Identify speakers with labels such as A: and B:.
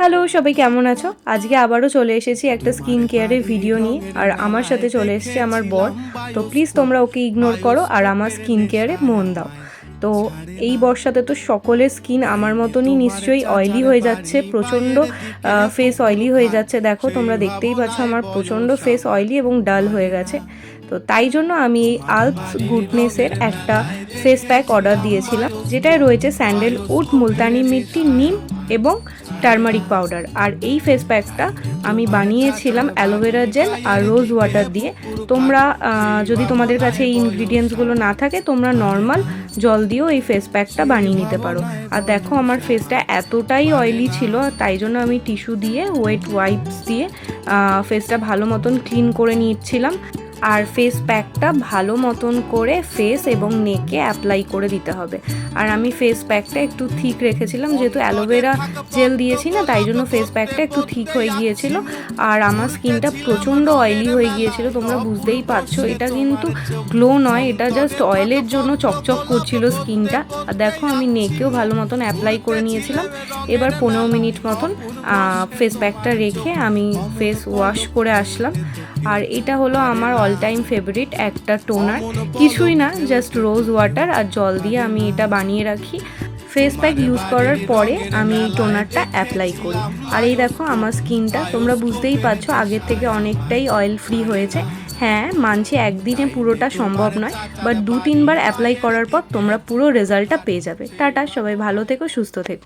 A: Hello, সবাই কেমন আছো? আজকে আবারও চলে এসেছি একটা স্কিন কেয়ারের ভিডিও নিয়ে। আর আমার সাথে চলে এসেছে আমার বর। তো প্লিজ তোমরা ওকে ইগনোর করো আর আমার স্কিন কেয়ারে মন দাও। তো এই বর্ষাতে তো সকলের স্কিন আমার মতনই নিশ্চয়ই অয়েলি হয়ে যাচ্ছে, প্রচণ্ড ফেস অয়েলি হয়ে যাচ্ছে। দেখো, তোমরা দেখতেই পাচ্ছ আমার প্রচণ্ড ফেস অয়েলি এবং ডাল হয়ে গেছে। তো তাই জন্য আমি এই আলপস গুডনেসের একটা ফেস প্যাক অর্ডার দিয়েছিলাম, যেটায় রয়েছে স্যান্ডেলউড, মুলতানি মিট্টি, নিম এবং টারমারিক পাউডার। আর এই ফেস প্যাকটা আমি বানিয়েছিলাম অ্যালোভেরা জেল আর রোজ ওয়াটার দিয়ে। তোমরা যদি তোমাদের কাছে এই ইনগ্রিডিয়েন্টসগুলো না থাকে, তোমরা নর্মাল জল দিয়েও এই ফেস প্যাকটা বানিয়ে নিতে পারো। আর দেখো, আমার ফেসটা এতটাই অয়েলি ছিল, তাই জন্য আমি টিস্যু দিয়ে, ওয়েট ওয়াইপস দিয়ে ফেসটা ভালো মতন ক্লিন করে নিচ্ছিলাম। আর ফেস প্যাকটা ভালো মতন করে ফেস এবং নেকে অ্যাপ্লাই করে দিতে হবে। আর আমি ফেস প্যাকটা একটু থিক রেখেছিলাম, যেহেতু অ্যালোভেরা জেল দিয়েছি না, তাই জন্য ফেস প্যাকটা একটু থিক হয়ে গিয়েছিল। আর আমার স্কিনটা প্রচণ্ড অয়েলি হয়ে গিয়েছিল, তোমরা বুঝতেই পারছো। এটা কিন্তু গ্লো নয়, এটা জাস্ট অয়েলের জন্য চকচক করছিল স্কিনটা। আর দেখো, আমি নেকেও ভালো মতন অ্যাপ্লাই করে নিয়েছিলাম। এবার 15 মিনিট মতন ফেস প্যাকটা রেখে আমি ফেস ওয়াশ করে আসলাম। আর এটা হলো আমার অল টাইম ফেভারিট একটা টোনার। কিছুই না, জাস্ট রোজ ওয়াটার আর জল দিয়ে আমি এটা বানিয়ে রাখি। ফেস প্যাক ইউজ করার পরে আমি এই টোনারটা অ্যাপ্লাই করি। আর এই দেখো, আমার স্কিনটা তোমরা বুঝতেই পারছো আগের থেকে অনেকটাই অয়েল ফ্রি হয়েছে। হ্যাঁ, মানছি একদিনে পুরোটা সম্ভব নয়, বাট 2-3 বার অ্যাপ্লাই করার পর তোমরা পুরো রেজাল্টটা পেয়ে যাবে। টাটা, সবাই ভালো থেকো, সুস্থ থেকো।